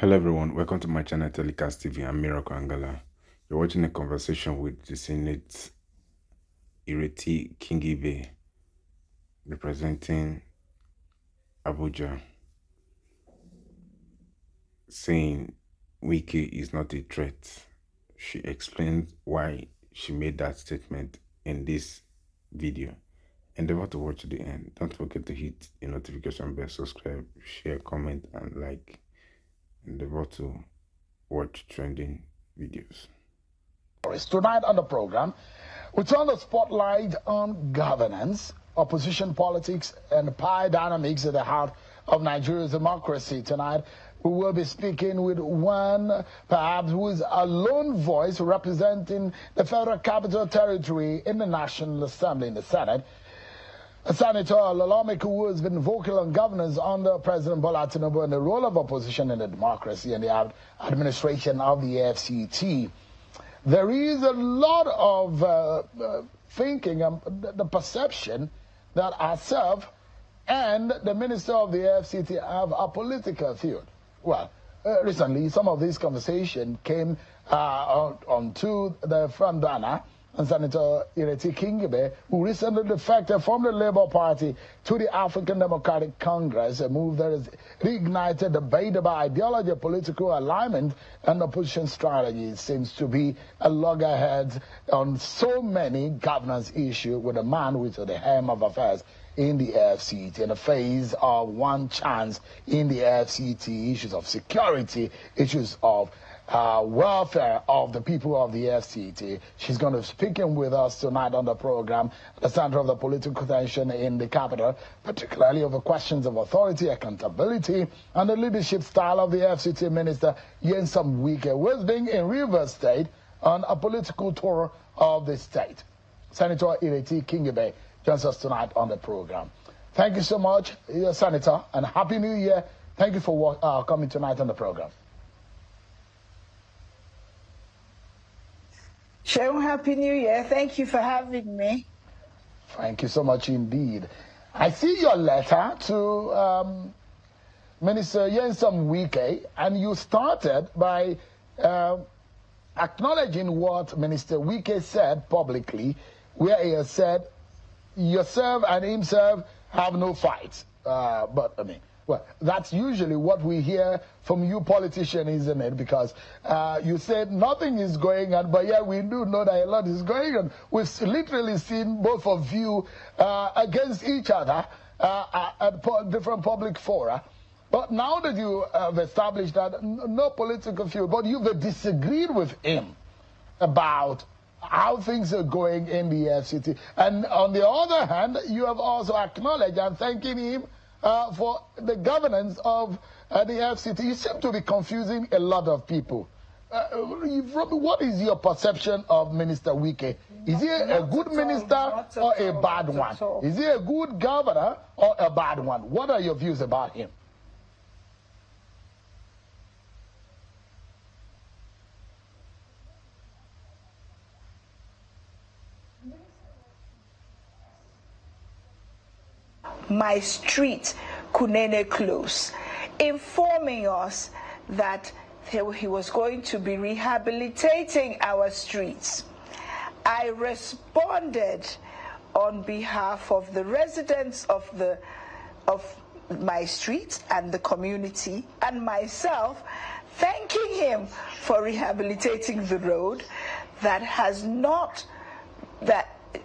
Hello everyone, welcome to my channel Telecast-tv. I'm Miracle Angala. You're watching a conversation with the Senator Ireti Kingibe, representing Abuja, saying Wike is not a threat. She explained why she made that statement in this video. Endeavor to watch to the end. Don't forget to hit the notification bell, subscribe, share, comment, and like. Endeavor to watch trending videos. Tonight on the program, we turn the spotlight on governance, opposition politics, and power dynamics at the heart of Nigeria's democracy. Tonight, we will be speaking with one, perhaps, who is a lone voice representing the Federal Capital Territory in the National Assembly, in the Senate. Senator Ireti, who has been vocal on governance under President Bola Tinubu and the role of opposition in the democracy and the administration of the FCT. There is a lot of thinking and the perception that ourselves and the Minister of the FCT have a political feud. Well, recently, some of this conversation came onto the front burner. And Senator Ireti Kingibe, who recently defected from the Labour Party to the African Democratic Congress, a move that has reignited debate about ideology, political alignment, and opposition strategy. It seems to be a loggerhead on so many governance issues with a man with the helm of affairs in the FCT, in the face of one chance in the FCT, issues of security, issues of welfare of the people of the FCT. She's going to be speaking with us tonight on the program, the center of the political tension in the capital, particularly over questions of authority, accountability, and the leadership style of the FCT Minister, Nyesom Wike, who is being in Rivers State on a political tour of the state. Senator Ireti Kingibe joins us tonight on the program. Thank you so much, Senator, and Happy New Year. Thank you for coming tonight on the program. Sure, Happy New Year. Thank you for having me. Thank you so much indeed. I see your letter to Minister Nyesom Wike, and you started by acknowledging what Minister Wike said publicly, where he has said, yourself and himself have no fight. Well, that's usually what we hear from you politicians, isn't it? Because you said nothing is going on, but yeah, we do know that a lot is going on. We've literally seen both of you against each other at different public fora. But now that you have established that no political feud, but you've disagreed with him about how things are going in the FCT. And on the other hand, you have also acknowledged and thanking him for the governance of the FCT. You seem to be confusing a lot of people. What is your perception of Minister Wike? Is he a good minister or a bad one? Is he a good governor or a bad one? What are your views about him? My street, Kunene Close, informing us that he was going to be rehabilitating our streets. I responded on behalf of the residents of my street and the community and myself, thanking him for rehabilitating the road that has not,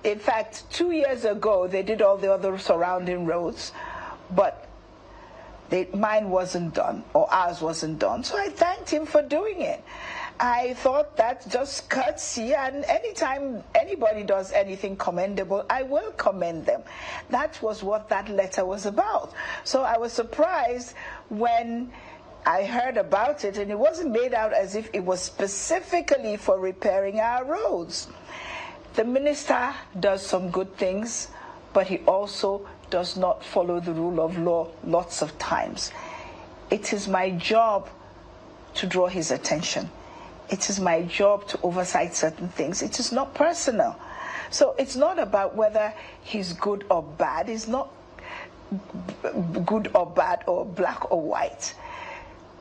in fact, 2 years ago, they did all the other surrounding roads, but mine wasn't done, or ours wasn't done. So I thanked him for doing it. I thought that's just courtesy, and anytime anybody does anything commendable, I will commend them. That was what that letter was about. So I was surprised when I heard about it, and it wasn't made out as if it was specifically for repairing our roads. The minister does some good things, but he also does not follow the rule of law lots of times. It is my job to draw his attention. It is my job to oversight certain things. It is not personal. So it's not about whether he's good or bad. It's not good or bad or black or white.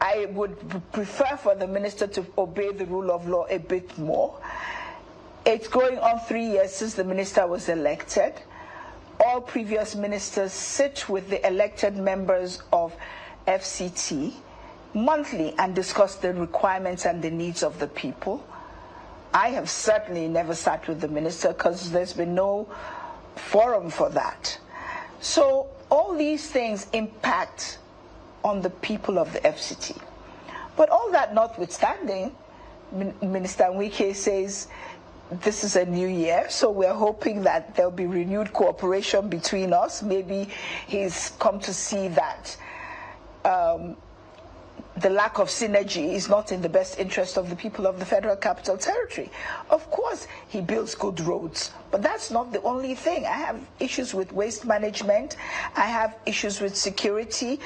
I I would prefer for the minister to obey the rule of law a bit more. It's going on 3 years since the minister was elected. All previous ministers sit with the elected members of FCT monthly and discuss the requirements and the needs of the people. I have certainly never sat with the minister because there's been no forum for that. So all these things impact on the people of the FCT. But all that notwithstanding, Minister Wike says this is a new year, so we're hoping that there'll be renewed cooperation between us. Maybe he's come to see that the lack of synergy is not in the best interest of the people of the Federal Capital Territory. Of course, he builds good roads, but that's not the only thing. I have issues with waste management. I have issues with security.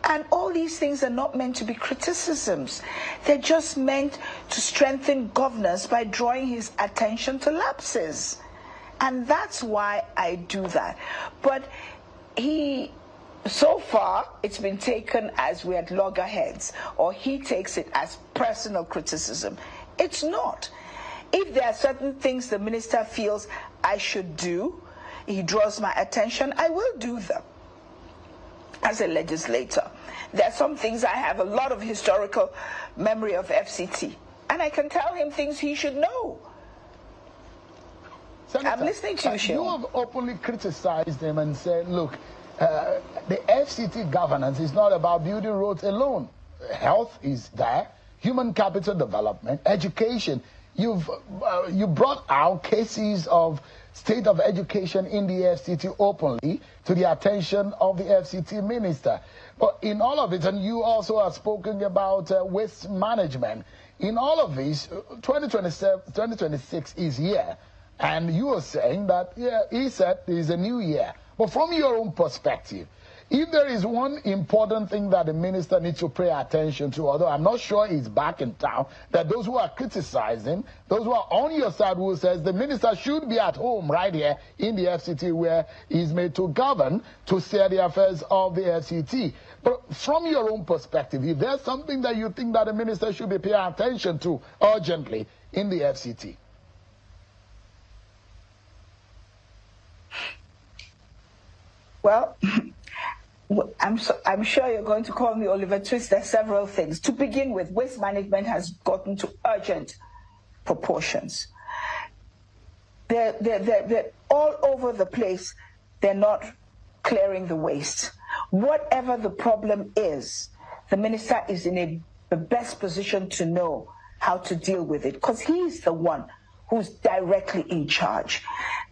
And all these things are not meant to be criticisms. They're just meant to strengthen governance by drawing his attention to lapses. And that's why I do that. But so far, it's been taken as we're at loggerheads, or he takes it as personal criticism. It's not. If there are certain things the minister feels I should do, he draws my attention, I will do them. As a legislator, there are some things I have a lot of historical memory of FCT, and I can tell him things he should know. Senator, I'm listening to you, Sheila. You have openly criticized him and said, look, the FCT governance is not about building roads alone. Health is there, human capital development, education. You brought out cases of state of education in the FCT openly to the attention of the FCT Minister. But in all of it, and you also have spoken about waste management, in all of this, 2026 is here. And you are saying that, yeah, he said it is a new year. But from your own perspective, if there is one important thing that the minister needs to pay attention to, although I'm not sure he's back in town, that those who are criticizing, those who are on your side who says the minister should be at home right here in the FCT where he's made to govern, to steer the affairs of the FCT. But from your own perspective, if there's something that you think that the minister should be paying attention to urgently in the FCT. Well, I'm sure you're going to call me Oliver Twist. There are several things. To begin with, waste management has gotten to urgent proportions. They're all over the place. They're not clearing the waste. Whatever the problem is, the minister is in the best position to know how to deal with it, because he's the one who's directly in charge.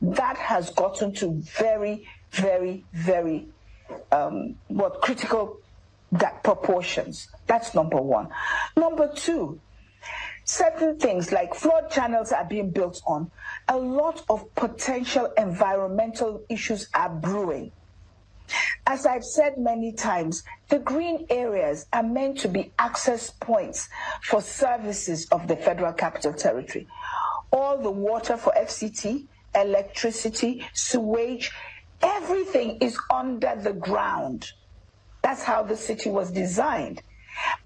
That has gotten to very, very, very critical proportions. That's number one. Number two, certain things like flood channels are being built on. A lot of potential environmental issues are brewing. As I've said many times, the green areas are meant to be access points for services of the Federal Capital Territory. All the water for FCT, electricity, sewage, everything is under the ground. That's how the city was designed.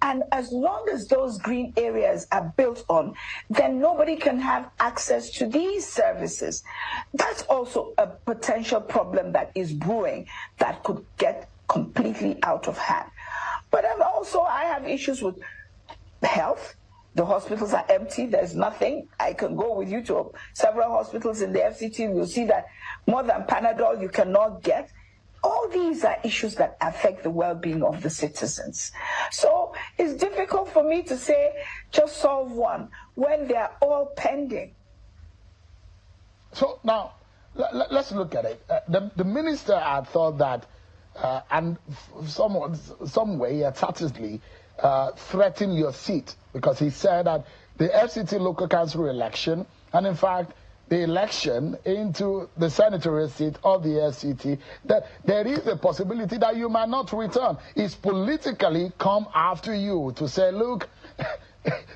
And as long as those green areas are built on, then nobody can have access to these services. That's also a potential problem that is brewing that could get completely out of hand. But I have issues with health. The hospitals are empty. There's nothing. I can go with you to several hospitals in the FCT. You'll see that more than Panadol you cannot get. All these are issues that affect the well-being of the citizens. So it's difficult for me to say just solve one when they are all pending. So now, let's look at it. The minister had thought that, and some way, tacitly threatened your seat, because he said that the FCT local council election, and in fact, the election into the senatorial seat of the FCT, that there is a possibility that you might not return. It's politically come after you to say, look,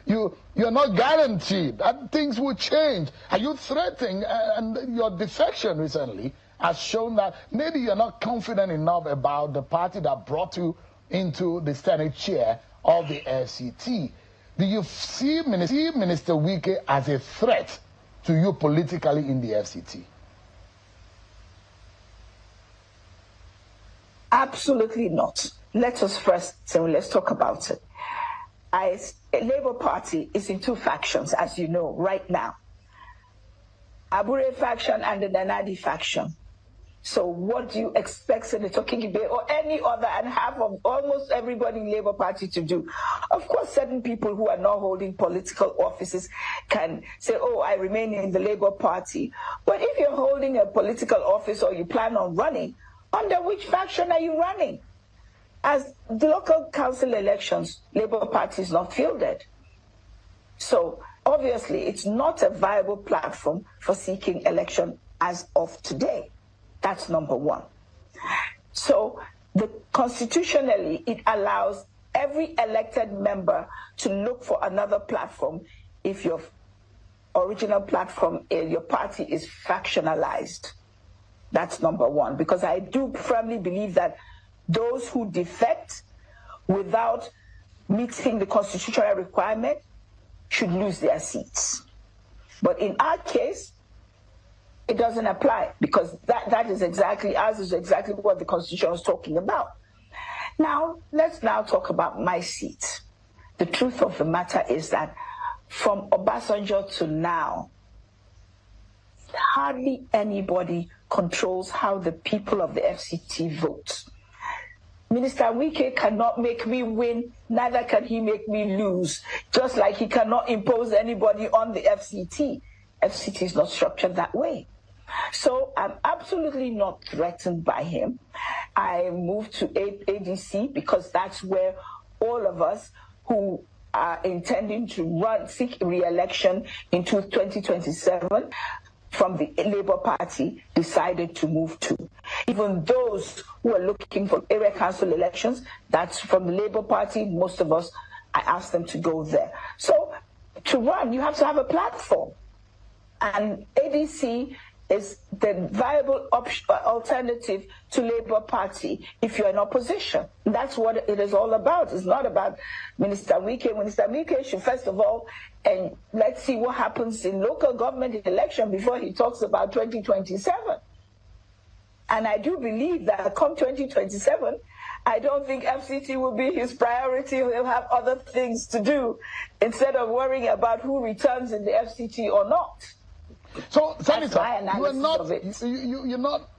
you're not guaranteed that things will change. Are you threatening? And your defection recently has shown that maybe you're not confident enough about the party that brought you into the Senate chair of the FCT. Do you see Minister Wike as a threat to you politically in the FCT? Absolutely not. Let us first, so let's talk about it. A Labour Party is in two factions, as you know, right now. Abure faction and the Danadi faction. So what do you expect Senator Kingibe or any other and half of almost everybody in Labour Party to do? Of course, certain people who are not holding political offices can say, oh, I remain in the Labour Party. But if you're holding a political office or you plan on running, under which faction are you running? As the local council elections, Labour Party is not fielded. So obviously, it's not a viable platform for seeking election as of today. That's number one. So constitutionally, it allows every elected member to look for another platform if your original platform, your party is factionalized. That's number one, because I do firmly believe that those who defect without meeting the constitutional requirement should lose their seats. But in our case, it doesn't apply because ours is exactly what the Constitution was talking about. Now, let's now talk about my seat. The truth of the matter is that from Obasanjo to now, hardly anybody controls how the people of the FCT vote. Minister Wike cannot make me win, neither can he make me lose, just like he cannot impose anybody on the FCT. FCT is not structured that way. So I'm absolutely not threatened by him. I moved to ADC because that's where all of us who are intending to seek re-election in 2027 from the Labour Party decided to move to. Even those who are looking for area council elections, that's from the Labour Party, most of us, I asked them to go there. So to run, you have to have a platform. And ADC is the viable alternative to Labour Party if you're in opposition. That's what it is all about. It's not about Minister Wike. Minister Wike should first of all, and let's see what happens in local government election before he talks about 2027. And I do believe that come 2027, I don't think FCT will be his priority. He'll have other things to do instead of worrying about who returns in the FCT or not. So, Senator,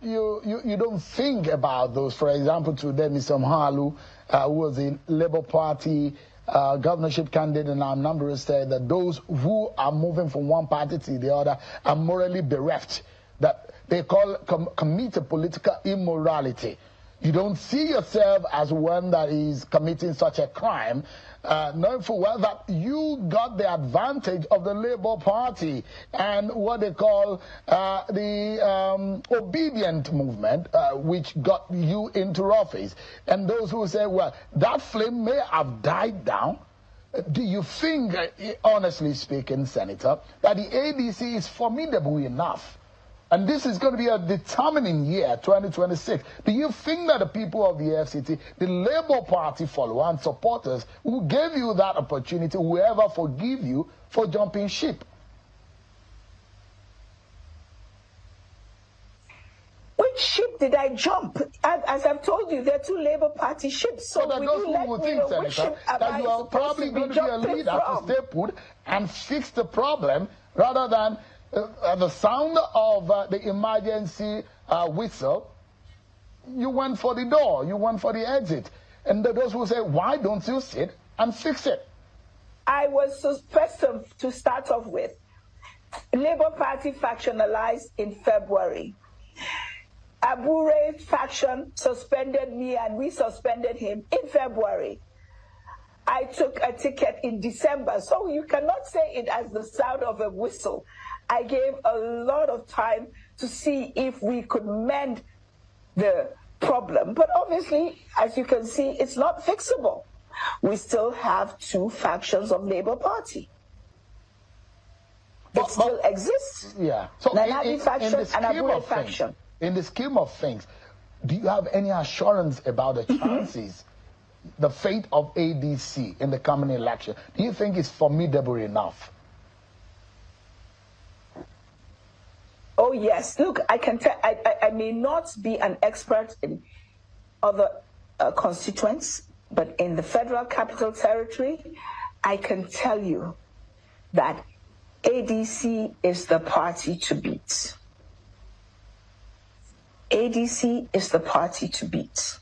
you don't think about those. For example, today, Mr. Mhalu, who was a Labour Party governorship candidate in Anambra, said that those who are moving from one party to the other are morally bereft. That they commit political immorality. You don't see yourself as one that is committing such a crime, knowing full well that you got the advantage of the Labour Party and what they call the obedient movement, which got you into office. And those who say, well, that flame may have died down. Do you think, honestly speaking, Senator, that the ADC is formidable enough? And this is going to be a determining year, 2026. Do you think that the people of the FCT, the Labour Party follower and supporters who gave you that opportunity, will ever forgive you for jumping ship? Which ship did I jump? As I've told you, there are two Labour Party ships. So that those who will think, Senator, that you are probably going to be a leader to stay put and fix the problem rather than the sound of the emergency whistle, you went for the door, you went for the exit. And those who say, why don't you sit and fix it? I was first to start off with, Labour Party factionalized in February. Abure faction suspended me and we suspended him in February. I took a ticket in December, so you cannot say it as the sound of a whistle. I gave a lot of time to see if we could mend the problem. But obviously, as you can see, it's not fixable. We still have two factions of Labour Party. It still exists. Yeah. So Nanabi faction and Abure faction. In the scheme of things, do you have any assurance about the chances the fate of ADC in the coming election, do you think it's formidable enough? Oh, yes. Look, I can tell, I may not be an expert in other constituents, but in the Federal Capital Territory, I can tell you that ADC is the party to beat. ADC is the party to beat.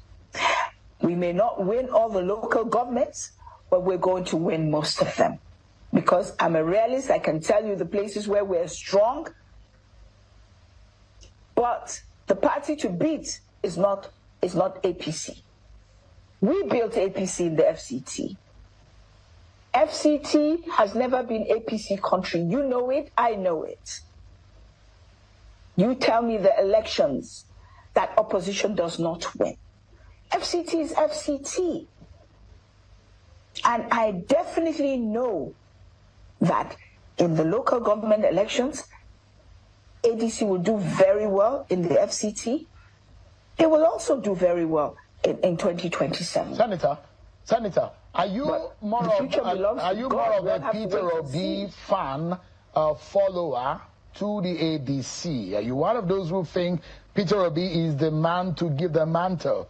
We may not win all the local governments, but we're going to win most of them. Because I'm a realist, I can tell you the places where we're strong. But the party to beat is not APC. We built APC in the FCT. FCT has never been APC country. You know it, I know it. You tell me the elections that opposition does not win. FCT is FCT. And I definitely know that in the local government elections, ADC will do very well in the FCT. It will also do very well in 2027. Senator, are you more of a Peter Obi fan, follower to the ADC? Are you one of those who think Peter Obi is the man to give the mantle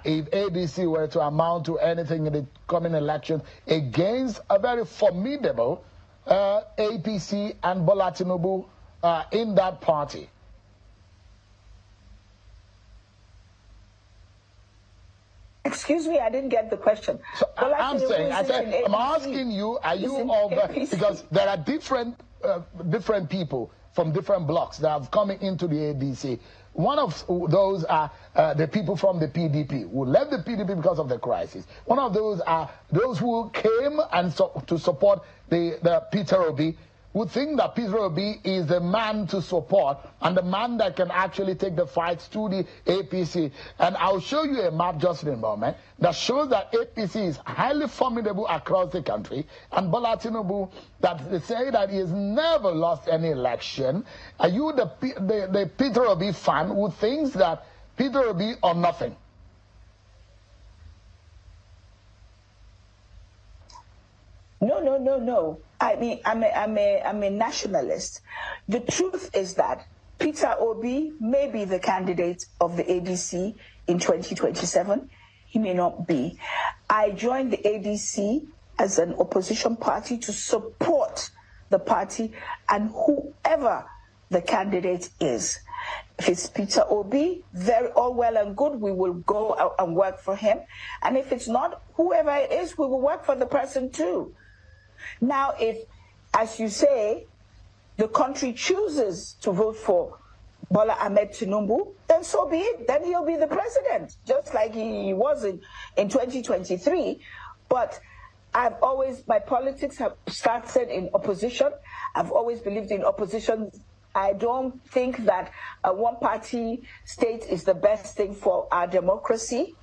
if ADC were to amount to anything in the coming election against a very formidable APC and Bola Tinubu in that party? Excuse me, I didn't get the question. So I'm asking you, are you of because there are different people from different blocks that have come into the ADC. One of those are the people from the PDP who left the PDP because of the crisis. One of those are those who came and to support the Peter Obi, who think that Peter Obi is the man to support and the man that can actually take the fight to the APC. And I'll show you a map just in a moment that shows that APC is highly formidable across the country, and Bola Tinubu, that they say that he has never lost any election. Are you the Peter Obi fan who thinks that Peter Obi or nothing? No. I mean, I'm a nationalist. The truth is that Peter Obi may be the candidate of the ADC in 2027. He may not be. I joined the ADC as an opposition party to support the party and whoever the candidate is. If it's Peter Obi, very all well and good, we will go out and work for him. And if it's not, whoever it is, we will work for the person too. Now, if, as you say, the country chooses to vote for Bola Ahmed Tinubu, then so be it. Then he'll be the president, just like he was in 2023. But my politics have started in opposition. I've always believed in opposition. I don't think that a one-party state is the best thing for our democracy.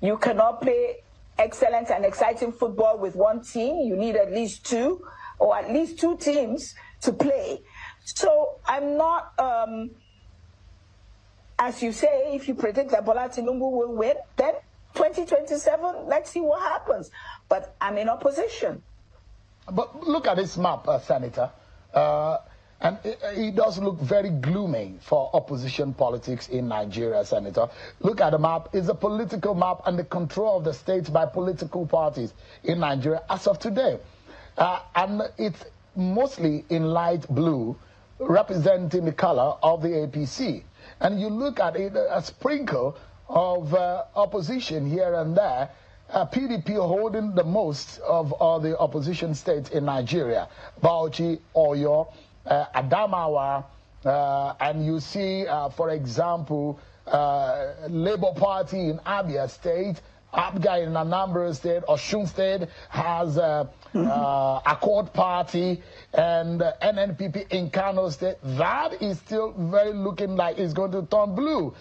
You cannot play excellent and exciting football with one team. You need at least two, or at least two teams to play. So I'm not, as you say, if you predict that Bola Tinubu will win, then 2027, let's see what happens. But I'm in opposition. But look at this map, Senator. And it does look very gloomy for opposition politics in Nigeria, Senator. Look at the map. It's a political map and the control of the state by political parties in Nigeria as of today. And it's mostly in light blue, representing the color of the APC. And you look at it, a sprinkle of opposition here and there, PDP holding the most of all the opposition states in Nigeria, Bauchi, Oyo, Adamawa, and you see, for example, Labour Party in Abia State, APGA in Anambra State, Osun State has Accord Party, and NNPP in Kano State. That is still very looking like it's going to turn blue.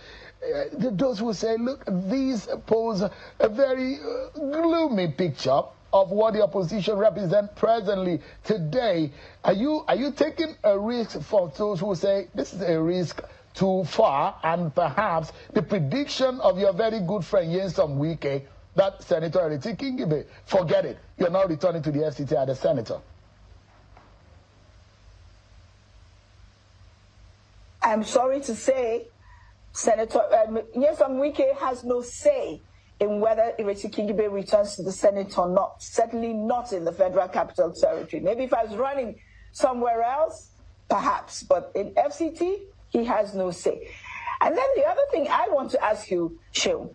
Those who say, look, these pose a very gloomy picture of what the opposition represent presently today. Are you taking a risk for those who say this is a risk too far, and perhaps the prediction of your very good friend Nyesom Wike that Senator Ireti Kingibe, forget it. You're now returning to the FCT as a senator. I'm sorry to say, Senator Nyesom Wike has no say in whether Ireti Kingibe returns to the Senate or not. Certainly not in the Federal Capital Territory. Maybe if I was running somewhere else, perhaps. But in FCT, he has no say. And then the other thing I want to ask you, Shehu,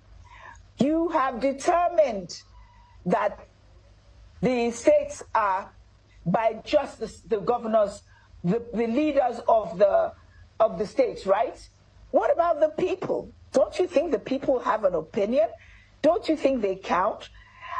you have determined that the states are, by just the governors, the leaders of the states, right? What about the people? Don't you think the people have an opinion? Don't you think they count?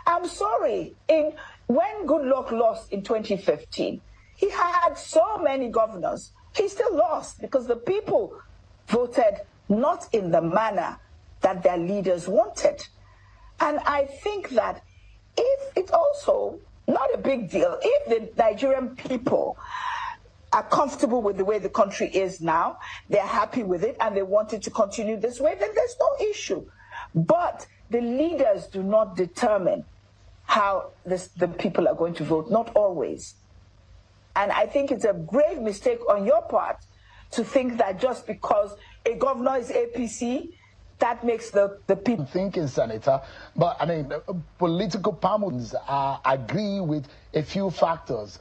I'm sorry, when Goodluck lost in 2015, he had so many governors. He still lost because the people voted not in the manner that their leaders wanted. And I think that if it's also not a big deal, if the Nigerian people are comfortable with the way the country is now, they're happy with it, and they want it to continue this way, then there's no issue. But the leaders do not determine how the people are going to vote, not always. And I think it's a grave mistake on your part to think that just because a governor is APC, that makes the people thinking, Senator. But I mean, political pundits agree with a few factors.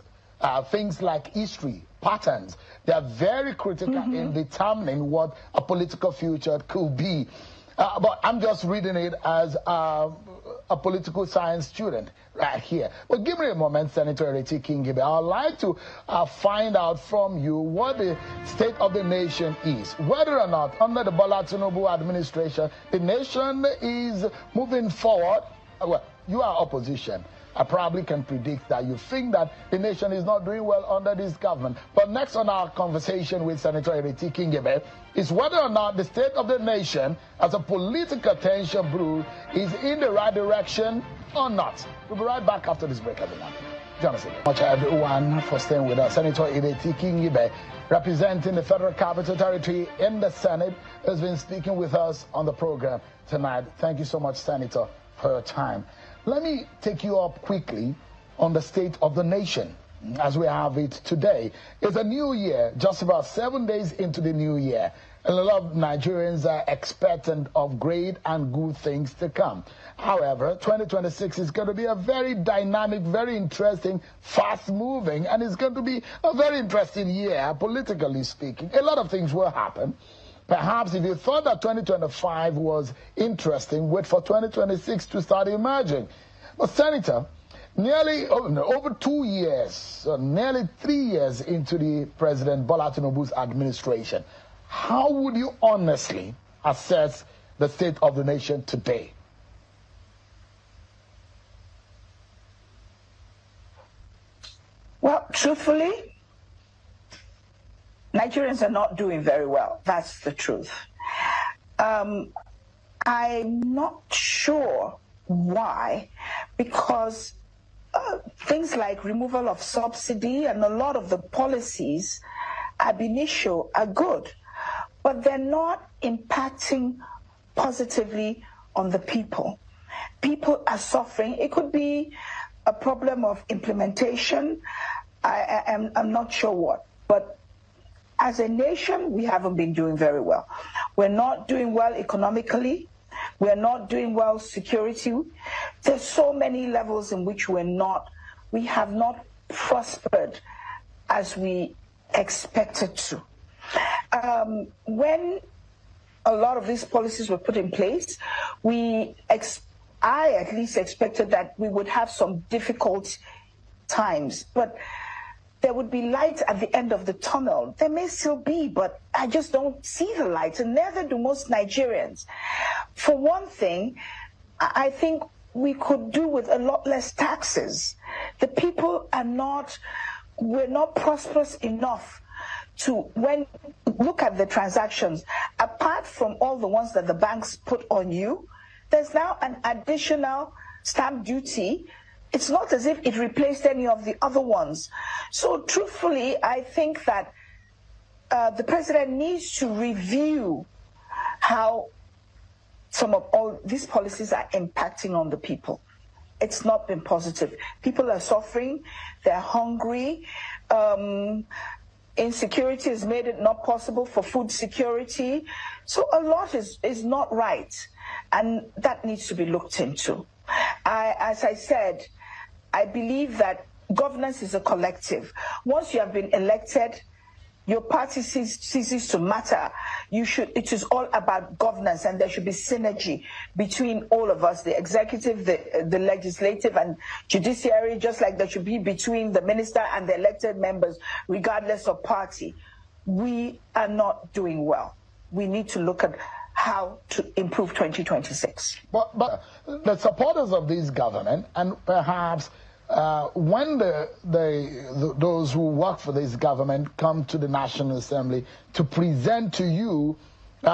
Things like history, patterns. They are very critical in determining what a political future could be. But I'm just reading it as a political science student right here. But give me a moment, Senator Ireti Kingibe. I'd like to find out from you what the state of the nation is. Whether or not, under the Bola Tinubu administration, the nation is moving forward. Well, you are opposition. I probably can predict that you think that the nation is not doing well under this government. But next on our conversation with Senator Ireti Kingibe is whether or not the state of the nation as a political tension brew is in the right direction or not. We'll be right back after this break, everyone. Join us again. Thank you everyone for staying with us. Senator Ireti Kingibe, representing the Federal Capital Territory in the Senate, has been speaking with us on the program tonight. Thank you so much, Senator, for your time. Let me take you up quickly on the state of the nation as we have it today. It's a new year, just about 7 days into the new year. And a lot of Nigerians are expectant of great and good things to come. However, 2026 is going to be a very dynamic, very interesting, fast-moving, and it's going to be a very interesting year, politically speaking. A lot of things will happen. Perhaps if you thought that 2025 was interesting, wait for 2026 to start emerging. But Senator, nearly over 2 years, nearly 3 years into the President Bola Tinubu's administration, how would you honestly assess the state of the nation today? Well, truthfully, Nigerians are not doing very well. That's the truth. I'm not sure why, because things like removal of subsidy and a lot of the policies ab initio are good, but they're not impacting positively on the people. People are suffering. It could be a problem of implementation. I'm not sure what, but as a nation, we haven't been doing very well. We're not doing well economically. We're not doing well security. There's so many levels in which we have not prospered as we expected to. When a lot of these policies were put in place, I at least expected that we would have some difficult times, but there would be light at the end of the tunnel. There may still be, but I just don't see the light, and neither do most Nigerians. For one thing, I think we could do with a lot less taxes. The people we're not prosperous enough to, look at the transactions, apart from all the ones that the banks put on you, there's now an additional stamp duty. It's not as if it replaced any of the other ones. So truthfully, I think that the president needs to review how some of all these policies are impacting on the people. It's not been positive. People are suffering, they're hungry. Insecurity has made it not possible for food security. So a lot is not right, and that needs to be looked into. As I said, I believe that governance is a collective. Once you have been elected, your party ceases to matter. It is all about governance, and there should be synergy between all of us, the executive, the legislative, and judiciary, just like there should be between the minister and the elected members, regardless of party. We are not doing well. We need to look at how to improve 2026. But the supporters of this government, and perhaps when those who work for this government come to the National Assembly to present to you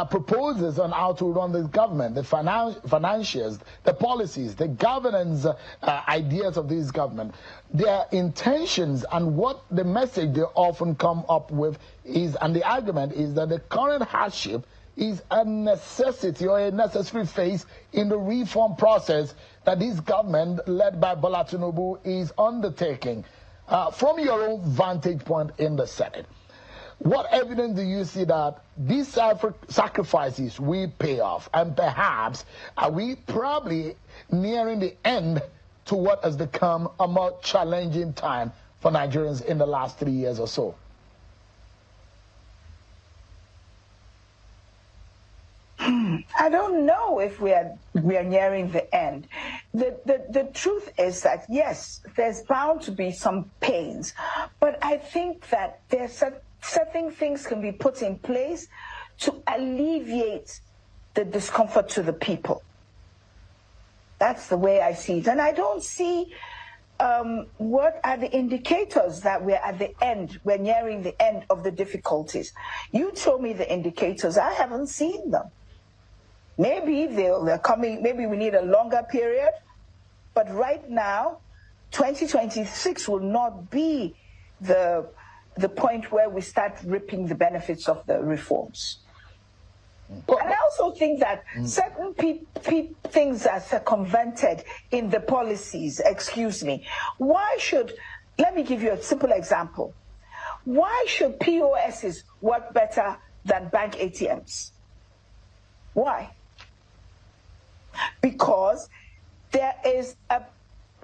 proposals on how to run this government, the financials, the policies, the governance ideas of this government, their intentions and what the message they often come up with is, and the argument is that the current hardship is a necessity or a necessary phase in the reform process that this government, led by Bola Tinubu, is undertaking. From your own vantage point in the Senate, what evidence do you see that these sacrifices will pay off? And perhaps are we probably nearing the end to what has become a more challenging time for Nigerians in the last 3 years or so? I don't know if we are nearing the end. The truth is that, yes, there's bound to be some pains, but I think that there's certain things can be put in place to alleviate the discomfort to the people. That's the way I see it. And I don't see what are the indicators that we're at the end, we're nearing the end of the difficulties. You told me the indicators. I haven't seen them. Maybe they're coming, maybe we need a longer period, but right now, 2026 will not be the point where we start reaping the benefits of the reforms. And I also think that certain things are circumvented in the policies, excuse me. Let me give you a simple example. Why should POSs work better than bank ATMs? Why? Because there is a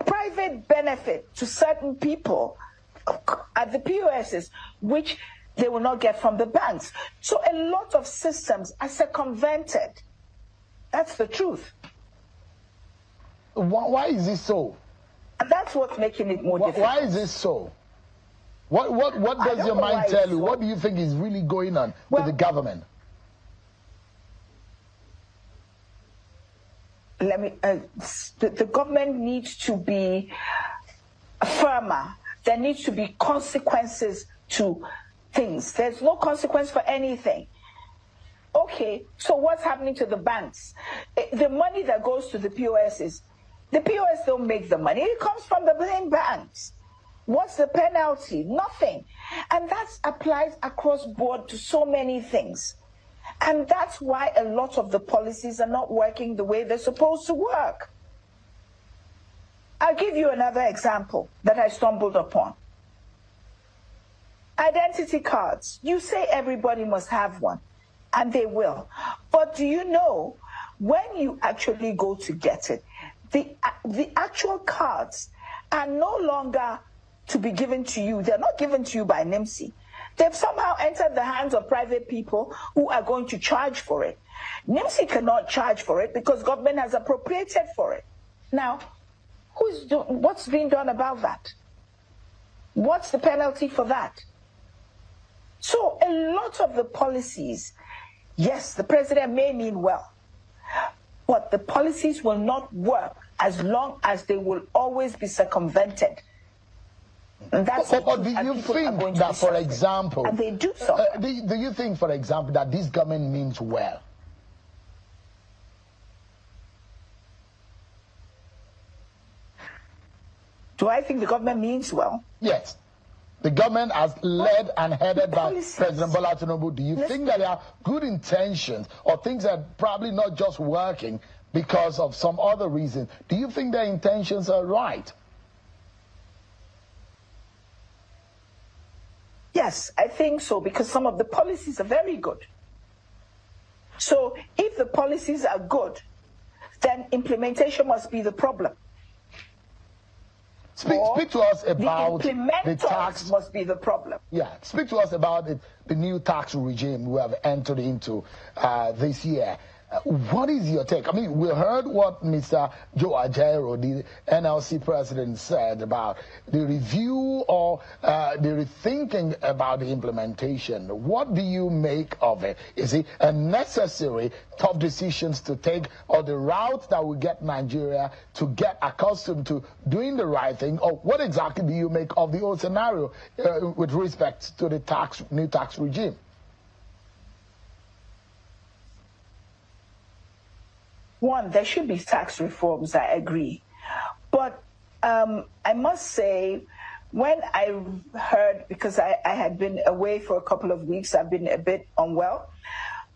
private benefit to certain people at the POSs, which they will not get from the banks. So a lot of systems are circumvented. That's the truth. Why is this so? And that's what's making it more difficult. Why is this so? What does your mind tell you? What do you think is really going on with the government? The government needs to be firmer. There needs to be consequences to things. There's no consequence for anything. Okay, so what's happening to the banks? The money that goes to the POSs, the POS don't make the money. It comes from the main banks. What's the penalty? Nothing. And that applies across board to so many things. And that's why a lot of the policies are not working the way they're supposed to work. I'll give you another example that I stumbled upon. Identity cards. You say everybody must have one, and they will. But do you know, when you actually go to get it, the actual cards are no longer to be given to you. They're not given to you by NIMSI. They've somehow entered the hands of private people who are going to charge for it. NIMSI cannot charge for it because government has appropriated for it. Now, what's being done about that? What's the penalty for that? So a lot of the policies, yes, the president may mean well, but the policies will not work as long as they will always be circumvented. And that's but do you think that, for example, and they do so. Do you think, for example, that this government means well? Do I think the government means well? Yes. the government as led and headed by President Bola Tinubu, do you think that there are good intentions or things that are probably not just working because of some other reason? Do you think their intentions are right? Yes, I think so, because some of the policies are very good. So if the policies are good, then implementation must be the problem. Speak to us about the tax. Must be the problem. Yeah, speak to us about the new tax regime we have entered into this year. What is your take? I mean, we heard what Mr. Joe Ajaero, the NLC president, said about the review or the rethinking about the implementation. What do you make of it? Is it a necessary tough decisions to take, or the route that will get Nigeria to get accustomed to doing the right thing? Or what exactly do you make of the whole scenario with respect to the new tax regime? One, there should be tax reforms, I agree. But I must say, when I heard, because I had been away for a couple of weeks, I've been a bit unwell,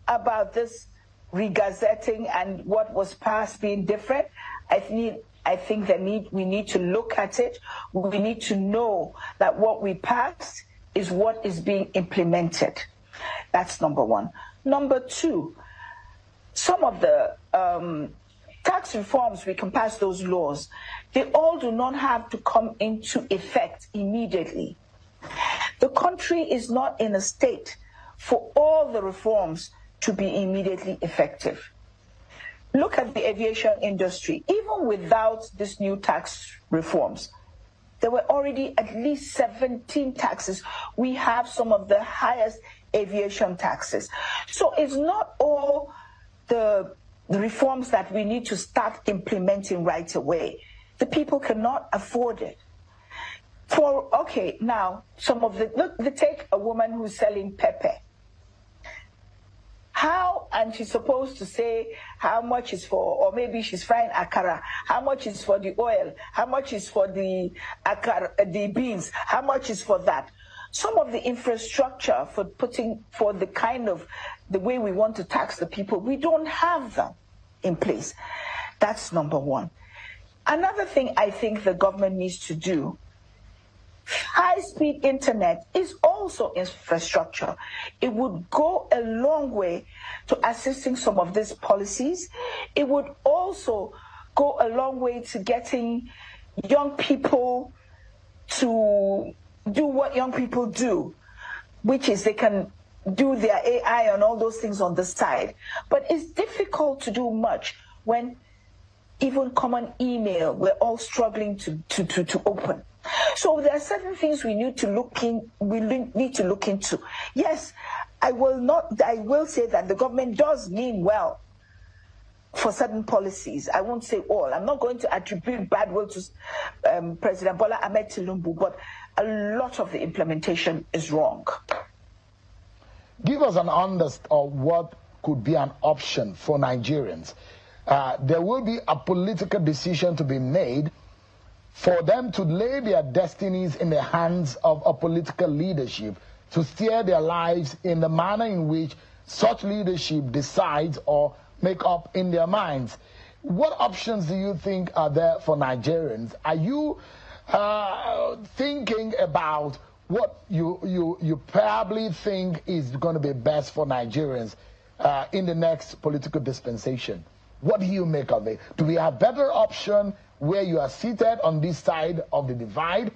about this regazetting and what was passed being different, I think we need to look at it. We need to know that what we passed is what is being implemented. That's number one. Number two, some of the tax reforms, we can pass those laws. They all do not have to come into effect immediately. The country is not in a state for all the reforms to be immediately effective. Look at the aviation industry. Even without this new tax reforms, there were already at least 17 taxes. We have some of the highest aviation taxes. So it's not all the reforms that we need to start implementing right away. The people cannot afford it. Now, take a woman who's selling pepper. And she's supposed to say how much is for, or maybe she's frying akara, how much is for the oil, how much is for the beans, how much is for that. Some of the infrastructure for the way we want to tax the people, we don't have them in place. That's number one. Another thing I think the government needs to do, high-speed internet is also infrastructure. It would go a long way to assisting some of these policies. It would also go a long way to getting young people to do what young people do, which is they can do their AI and all those things on the side. But it's difficult to do much when even common email, we're all struggling to open. So there are certain things we need to look into. Yes, I will say that the government does mean well for certain policies. I won't say all. I'm not going to attribute bad will to President Bola Ahmed Tinubu, but a lot of the implementation is wrong. Give us an understanding of what could be an option for Nigerians. There will be a political decision to be made for them to lay their destinies in the hands of a political leadership to steer their lives in the manner in which such leadership decides or make up in their minds. What options do you think are there for Nigerians? Are you thinking about what you probably think is going to be best for Nigerians in the next political dispensation? What do you make of it? Do we have better option where you are seated on this side of the divide?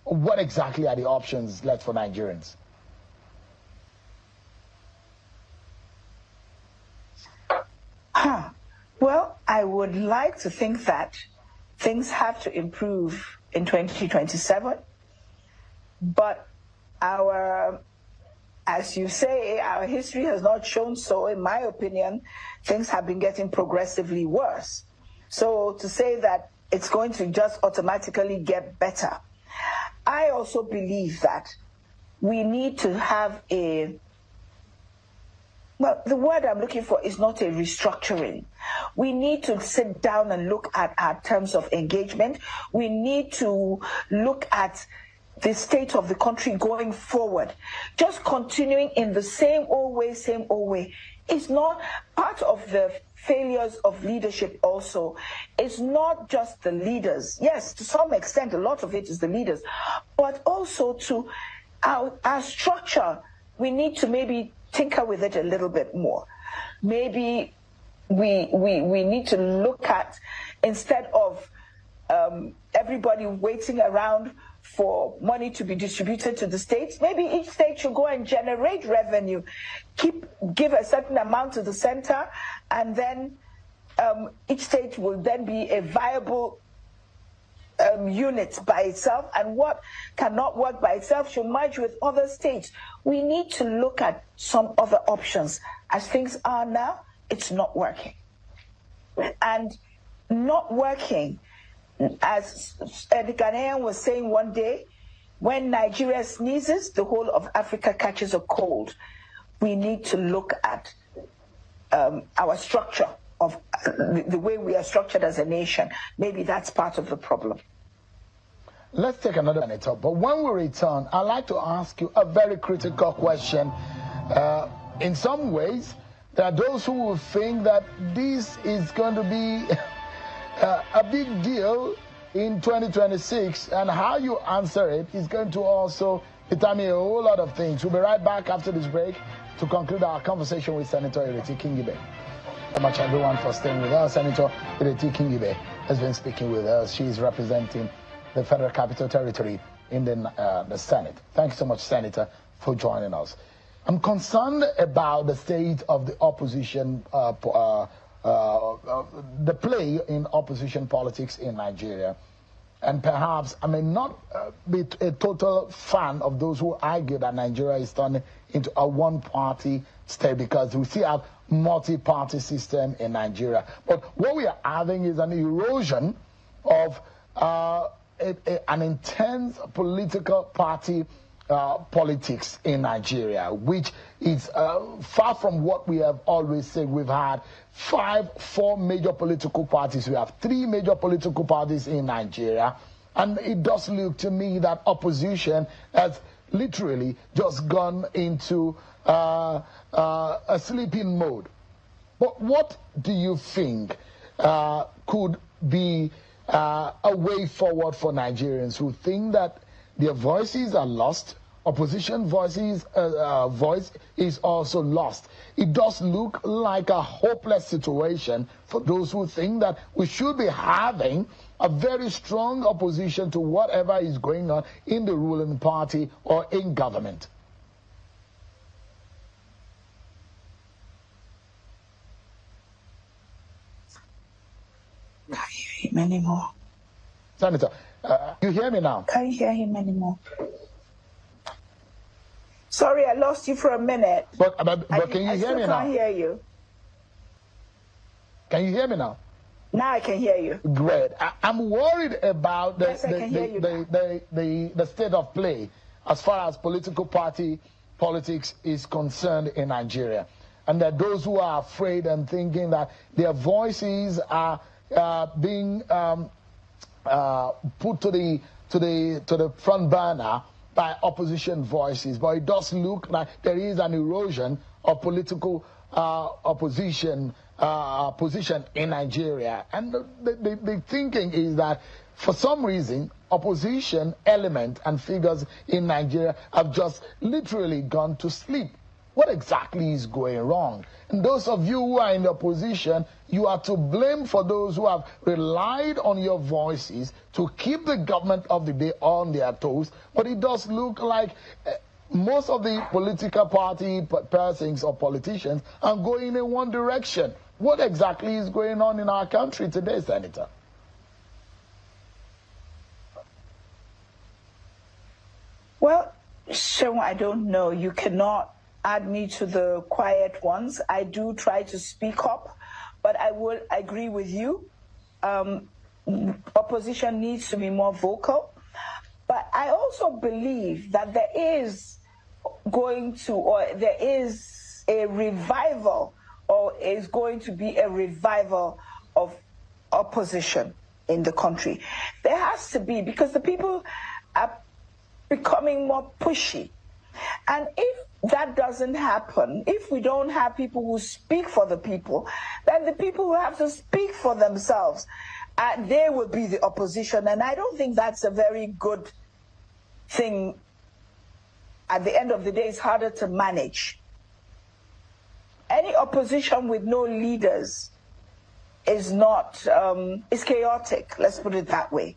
What exactly are the options left for Nigerians? Well, I would like to think that things have to improve in 2027, but as you say, our history has not shown so. In my opinion, things have been getting progressively worse. So to say that it's going to just automatically get better, I also believe that we need to have the word I'm looking for is not a restructuring. We need to sit down and look at our terms of engagement. We need to look at the state of the country going forward. Just continuing in the same old way, is not part of the failures of leadership also. It's not just the leaders. Yes, to some extent, a lot of it is the leaders, but also to our structure. We need to maybe tinker with it a little bit more. Maybe we need to look at, instead of everybody waiting around for money to be distributed to the states, maybe each state should go and generate revenue, give a certain amount to the center, and then each state will then be a viable unit by itself, and what cannot work by itself should merge with other states. We need to look at some other options. As things are now, it's not working. And not working, as the Ghanaian was saying one day, when Nigeria sneezes, the whole of Africa catches a cold. We need to look at our structure of the way we are structured as a nation. Maybe that's part of the problem. Let's take another minute up. But when we return, I'd like to ask you a very critical question. In some ways, there are those who will think that this is going to be a big deal in 2026, and how you answer it is going to also determine a whole lot of things. We'll be right back after this break to conclude our conversation with Senator Ireti Kingibe. Thank you much, everyone, for staying with us. Senator Ireti Kingibe has been speaking with us. She is representing the Federal Capital Territory in the Senate. Thank you so much, Senator, for joining us. I'm concerned about the state of the opposition, the play in opposition politics in Nigeria. And perhaps I may not be a total fan of those who argue that Nigeria is turning into a one-party state, because we still have multi-party system in Nigeria. But what we are having is an erosion of an intense political party politics in Nigeria, which is far from what we have always said. We've had four major political parties. We have 3 major political parties in Nigeria. And it does look to me that opposition has literally just gone into a sleeping mode. But what do you think could be a way forward for Nigerians who think that their voices are lost? Opposition voice is also lost. It does look like a hopeless situation for those who think that we should be having a very strong opposition to whatever is going on in the ruling party or in government. I can't hear him anymore. Senator, you hear me now? Can't hear him anymore. Sorry, I lost you for a minute. But can you hear me now? I can't hear you. Can you hear me now? Now I can hear you. Great. I'm worried about the state of play as far as political party politics is concerned in Nigeria. And that those who are afraid and thinking that their voices are being put to the front burner by opposition voices. But it does look like there is an erosion of political opposition position in Nigeria. And the thinking is that for some reason, opposition element and figures in Nigeria have just literally gone to sleep. What exactly is going wrong? And those of you who are in the opposition, you are to blame for those who have relied on your voices to keep the government of the day on their toes. But it does look like most of the political party persons or politicians are going in one direction. What exactly is going on in our country today, Senator? Well, Sean, I don't know. You cannot add me to the quiet ones. I do try to speak up, but I will agree with you. Opposition needs to be more vocal. But I also believe that there is a revival, or is going to be a revival of opposition in the country. There has to be, because the people are becoming more pushy. And if that doesn't happen, if we don't have people who speak for the people, then the people who have to speak for themselves, they will be the opposition. And I don't think that's a very good thing. At the end of the day, it's harder to manage. Any opposition with no leaders is not, is chaotic, let's put it that way.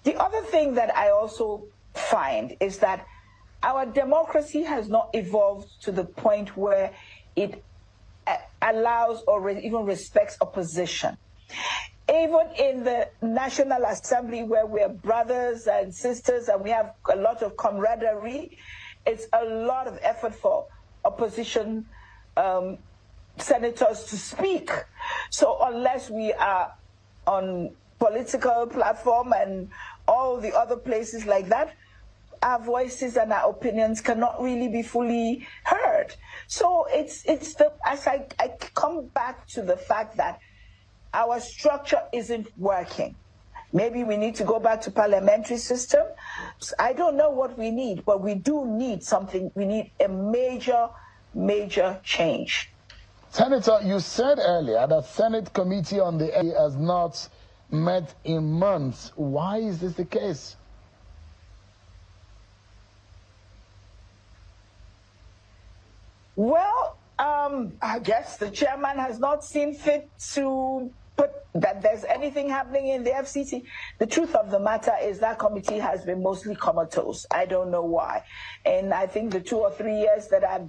The other thing that I also find is that our democracy has not evolved to the point where it allows or even respects opposition. Even in the National Assembly, where we're brothers and sisters and we have a lot of camaraderie, it's a lot of effort for opposition senators to speak. So unless we are on political platform and all the other places like that, our voices and our opinions cannot really be fully heard. So it's the, as I come back to the fact that our structure isn't working. Maybe we need to go back to parliamentary system. I don't know what we need, but we do need something. We need a major change. Senator, you said earlier that Senate Committee on the Air has not met in months. Why is this the case? Well, I guess the chairman has not seen fit to put that there's anything happening in the FCT. The truth of the matter is that committee has been mostly comatose. I don't know why. And I think the 2 or 3 years that I've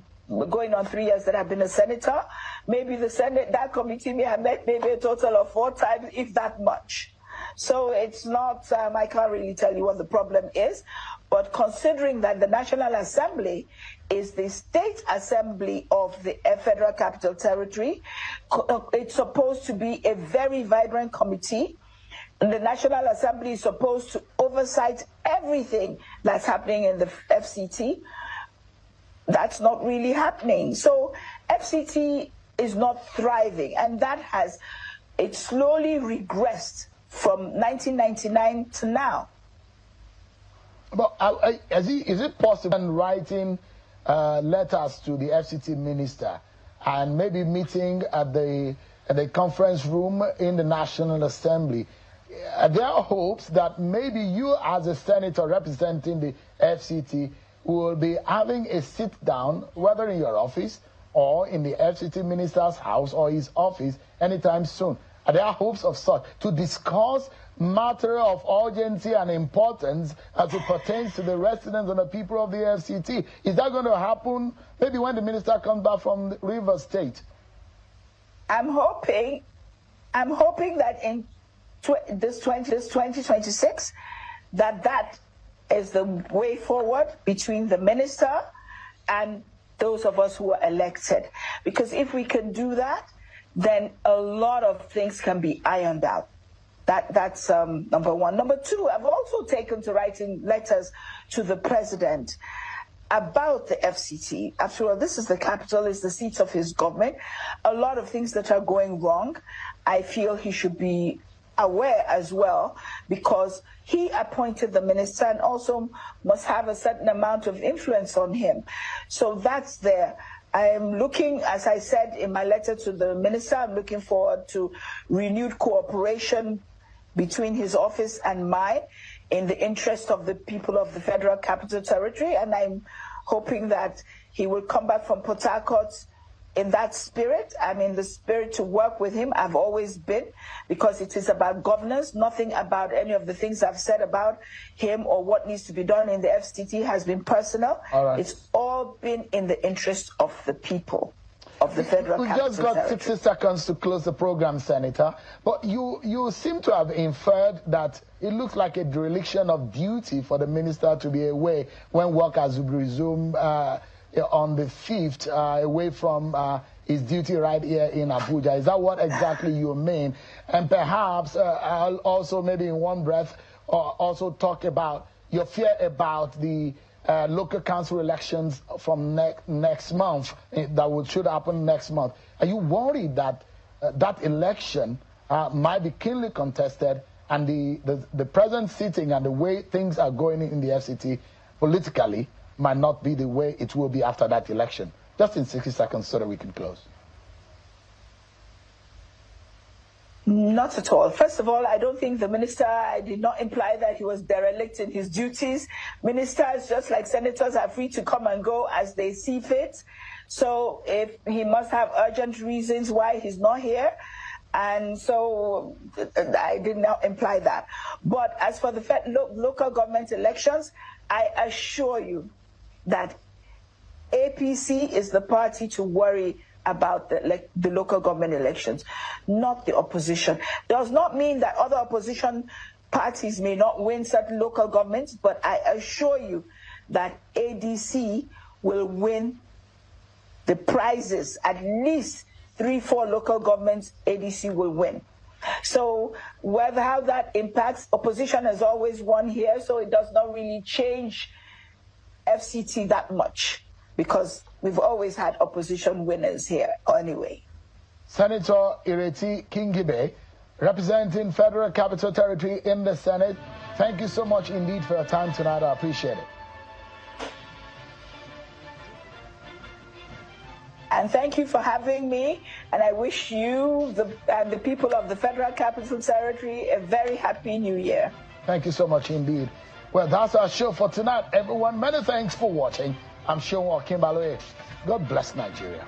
going on 3 years that I've been a senator, maybe the Senate, that committee may have met maybe a total of 4 times, if that much. So it's not, I can't really tell you what the problem is, but considering that the National Assembly is the state assembly of the Federal Capital Territory, it's supposed to be a very vibrant committee. And the National Assembly is supposed to oversight everything that's happening in the FCT. That's not really happening. So FCT is not thriving, and that has, it slowly regressed from 1999 to now. But is it possible in writing letters to the FCT Minister and maybe meeting at the conference room in the National Assembly? There are hopes that maybe you, as a senator representing the FCT, will be having a sit-down, whether in your office or in the FCT Minister's house or his office anytime soon. There are hopes of such, to discuss matter of urgency and importance as it pertains to the residents and the people of the FCT. Is that going to happen maybe when the minister comes back from Rivers State? I'm hoping that in this 2026, that is the way forward between the minister and those of us who are elected. Because if we can do that, then a lot of things can be ironed out. That's number one. Number two, I've also taken to writing letters to the president about the FCT. After all, this is the capital, is the seat of his government. A lot of things that are going wrong, I feel he should be aware as well, because he appointed the minister and also must have a certain amount of influence on him. So that's there. I am looking, as I said in my letter to the minister, I'm looking forward to renewed cooperation between his office and mine in the interest of the people of the Federal Capital Territory. And I'm hoping that he will come back from Port Harcourt in that spirit. I'm in the spirit to work with him. I've always been, because it is about governance. Nothing about any of the things I've said about him or what needs to be done in the FCT has been personal. All right. It's all been in the interest of the people of the Federal Capital We just got 60 seconds to close the program, Senator. But you seem to have inferred that it looks like a dereliction of duty for the minister to be away when work has resumed on the 5th, away from his duty right here in Abuja. Is that what exactly you mean? And perhaps I'll also maybe in one breath also talk about your fear about the local council elections from next month that should happen next month. Are you worried that that election might be keenly contested and the present sitting and the way things are going in the FCT politically might not be the way it will be after that election. Just in 60 seconds so that we can close. Not at all. First of all, I don't think the minister, I did not imply that he was derelict in his duties. Ministers, just like senators, are free to come and go as they see fit. So if he must have urgent reasons why he's not here, and so I did not imply that. But as for the local government elections, I assure you that APC is the party to worry about the local government elections, not the opposition. Does not mean that other opposition parties may not win certain local governments, but I assure you that ADC will win the prizes. At least 3-4 local governments ADC will win. So how that impacts, opposition has always won here, so it does not really change FCT that much, because we've always had opposition winners here anyway. Senator Ireti Kingibe, representing Federal Capital Territory in the Senate, thank you so much indeed for your time tonight. I appreciate it. And thank you for having me, and I wish you and the people of the Federal Capital Territory a very happy New Year. Thank you so much indeed. Well, that's our show for tonight, everyone. Many thanks for watching. I'm Nyesom Wike. God bless Nigeria.